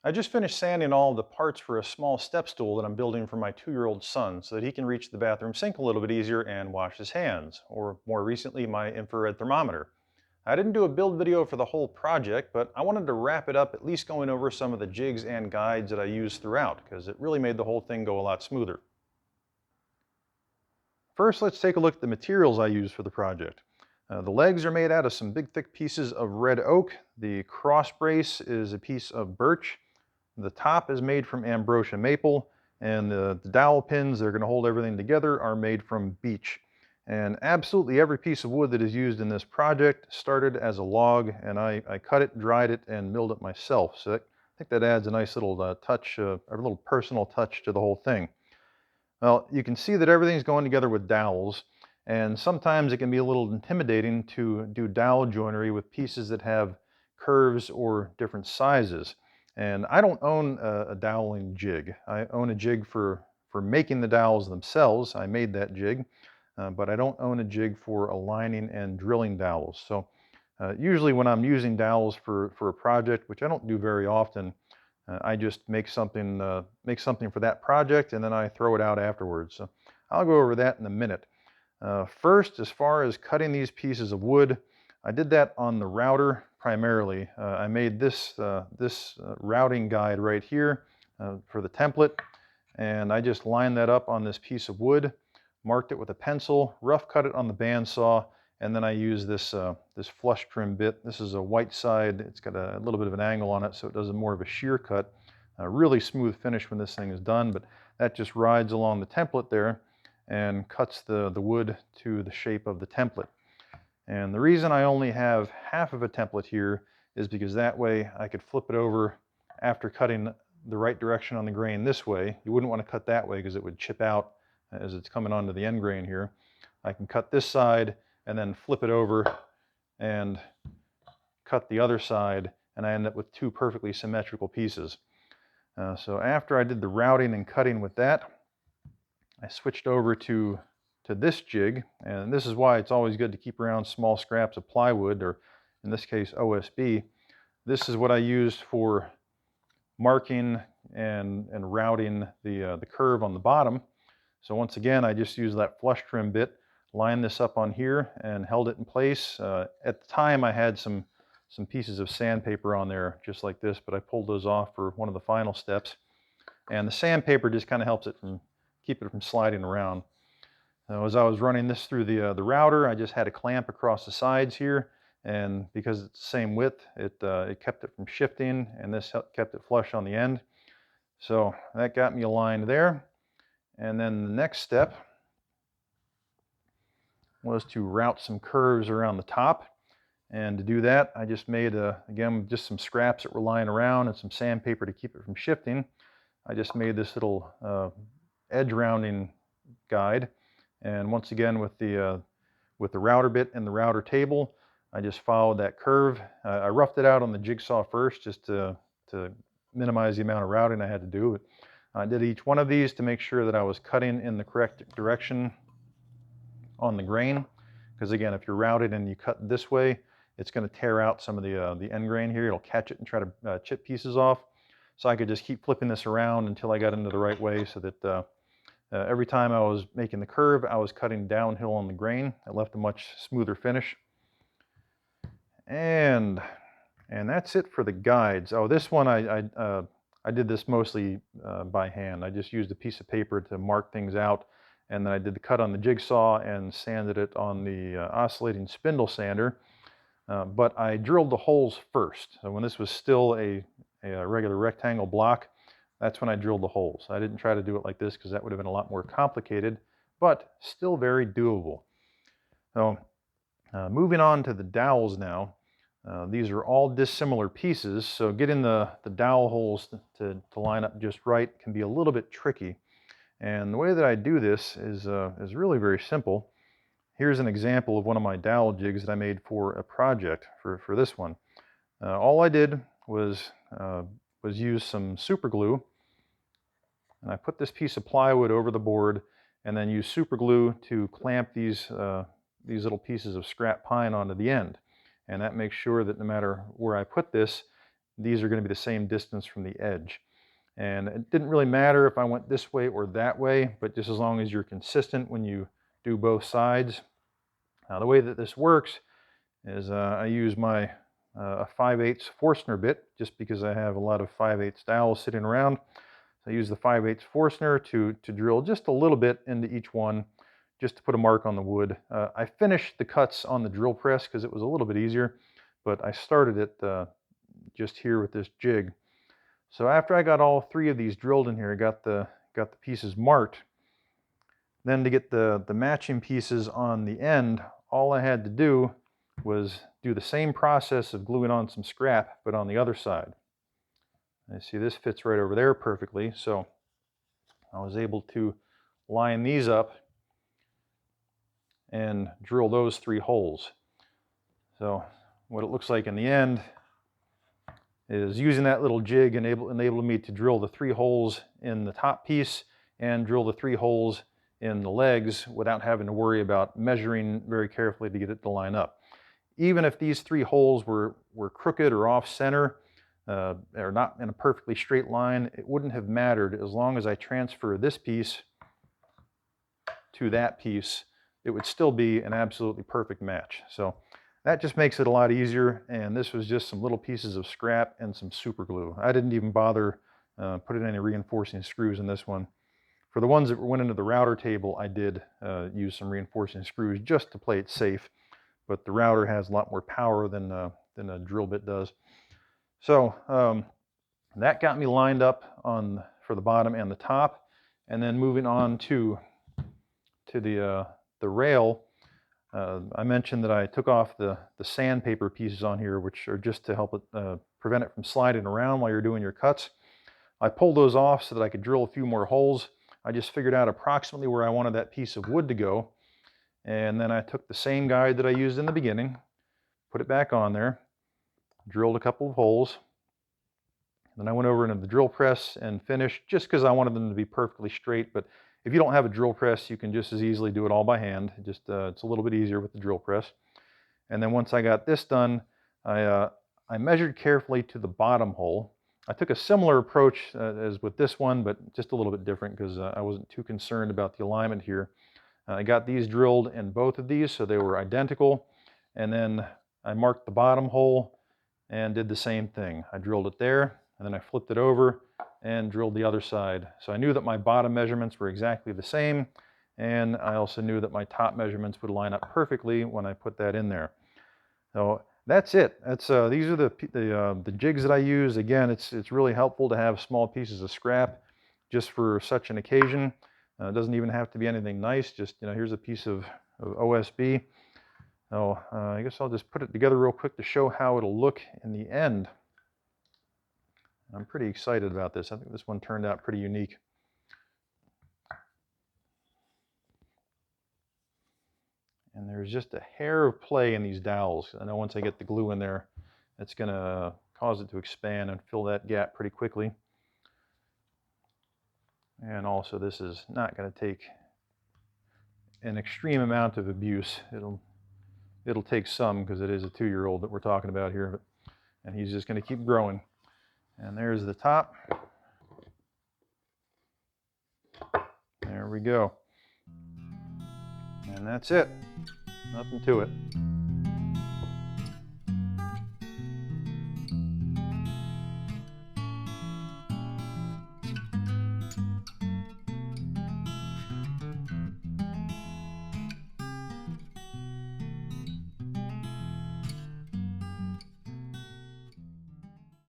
I just finished sanding all of the parts for a small step stool that I'm building for my 2-year-old son so that he can reach the bathroom sink a little bit easier and wash his hands, or more recently, my infrared thermometer. I didn't do a build video for the whole project, but I wanted to wrap it up at least going over some of the jigs and guides that I used throughout, because it really made the whole thing go a lot smoother. First, let's take a look at the materials I used for the project. The legs are made out of some big thick pieces of red oak. The cross brace is a piece of birch. The top is made from ambrosia maple, and the dowel pins that are going to hold everything together are made from beech. And absolutely every piece of wood that is used in this project started as a log, and I cut it, dried it, and milled it myself. So I think that adds a nice little touch, a little personal touch to the whole thing. Well, you can see that everything's going together with dowels, and sometimes it can be a little intimidating to do dowel joinery with pieces that have curves or different sizes. And I don't own a doweling jig. I own a jig for making the dowels themselves. I made that jig, but I don't own a jig for aligning and drilling dowels. So usually when I'm using dowels for a project, which I don't do very often, I just make something for that project, and then I throw it out afterwards. So I'll go over that in a minute. First, as far as cutting these pieces of wood, I did that on the router primarily. I made this routing guide right here for the template, and I just lined that up on this piece of wood, marked it with a pencil, rough cut it on the bandsaw, and then I use this flush trim bit. This is a white side. It's got a little bit of an angle on it, so it does more of a shear cut. A really smooth finish when this thing is done, but that just rides along the template there and cuts the wood to the shape of the template. And the reason I only have half of a template here is because that way I could flip it over after cutting the right direction on the grain this way. You wouldn't want to cut that way because it would chip out as it's coming onto the end grain here. I can cut this side and then flip it over and cut the other side, and I end up with two perfectly symmetrical pieces. So after I did the routing and cutting with that, I switched over to this jig, and this is why it's always good to keep around small scraps of plywood, or in this case OSB. This is what I used for marking and routing the curve on the bottom. So once again, I just used that flush trim bit, lined this up on here, and held it in place. At the time, I had some pieces of sandpaper on there just like this, but I pulled those off for one of the final steps. And the sandpaper just kind of helps it from keep it from sliding around. Now, as I was running this through the router, I just had a clamp across the sides here, and because it's the same width, it kept it from shifting, and this kept it flush on the end. So that got me aligned there. And then the next step was to route some curves around the top. And to do that, I just made, again, just some scraps that were lying around and some sandpaper to keep it from shifting. I just made this little edge rounding guide. And once again, with the router bit and the router table, I just followed that curve. I roughed it out on the jigsaw first just to minimize the amount of routing I had to do. I did each one of these to make sure that I was cutting in the correct direction on the grain. Because again, if you're routed and you cut this way, it's going to tear out some of the end grain here. It'll catch it and try to chip pieces off. So I could just keep flipping this around until I got into the right way, so that every time I was making the curve, I was cutting downhill on the grain. It left a much smoother finish. And that's it for the guides. Oh, this one I did this mostly by hand. I just used a piece of paper to mark things out, and then I did the cut on the jigsaw and sanded it on the oscillating spindle sander. But I drilled the holes first. So when this was still a regular rectangle block, that's when I drilled the holes. I didn't try to do it like this because that would have been a lot more complicated, but still very doable. So moving on to the dowels now. These are all dissimilar pieces, so getting the dowel holes to line up just right can be a little bit tricky. And the way that I do this is really very simple. Here's an example of one of my dowel jigs that I made for a project for this one. All I did was use some super glue, and I put this piece of plywood over the board and then use super glue to clamp these little pieces of scrap pine onto the end. And that makes sure that no matter where I put this, these are going to be the same distance from the edge. And it didn't really matter if I went this way or that way, but just as long as you're consistent when you do both sides. Now the way that this works is I use my a 5/8 Forstner bit, just because I have a lot of 5/8 dowels sitting around. So I use the 5/8 Forstner to drill just a little bit into each one, just to put a mark on the wood. I finished the cuts on the drill press because it was a little bit easier, but I started it just here with this jig. So after I got all three of these drilled in here, I got the pieces marked. Then to get the matching pieces on the end, all I had to do was do the same process of gluing on some scrap, but on the other side. And see, this fits right over there perfectly, so I was able to line these up and drill those 3 holes. So what it looks like in the end is using that little jig enabled me to drill the 3 holes in the top piece and drill the 3 holes in the legs without having to worry about measuring very carefully to get it to line up. Even if these 3 holes were crooked or off center, or not in a perfectly straight line, it wouldn't have mattered as long as I transfer this piece to that piece. It would still be an absolutely perfect match. So that just makes it a lot easier, and this was just some little pieces of scrap and some super glue. I didn't even bother putting any reinforcing screws in this one. For the ones that went into the router table, I did use some reinforcing screws just to play it safe, but the router has a lot more power than a drill bit does. So that got me lined up for the bottom and the top, and then moving on to the rail. I mentioned that I took off the sandpaper pieces on here, which are just to help it prevent it from sliding around while you're doing your cuts. I pulled those off so that I could drill a few more holes. I just figured out approximately where I wanted that piece of wood to go, and then I took the same guide that I used in the beginning, put it back on there, drilled a couple of holes. Then I went over into the drill press and finished, just because I wanted them to be perfectly straight. But if you don't have a drill press, you can just as easily do it all by hand. It's a little bit easier with the drill press. And then once I got this done, I measured carefully to the bottom hole. I took a similar approach as with this one, but just a little bit different because I wasn't too concerned about the alignment here. I got these drilled in both of these, so they were identical. And then I marked the bottom hole and did the same thing. I drilled it there, and then I flipped it over and drilled the other side. So I knew that my bottom measurements were exactly the same, and I also knew that my top measurements would line up perfectly when I put that in there. So that's it. These are the jigs that I use. Again, it's really helpful to have small pieces of scrap just for such an occasion. It doesn't even have to be anything nice. Just, here's a piece of OSB. So I guess I'll just put it together real quick to show how it'll look in the end. I'm pretty excited about this. I think this one turned out pretty unique. And there's just a hair of play in these dowels. I know once I get the glue in there, it's going to cause it to expand and fill that gap pretty quickly. And also, this is not going to take an extreme amount of abuse. It'll take some, because it is a 2-year-old that we're talking about here, and he's just going to keep growing. And there's the top. There we go. And that's it. Nothing to it.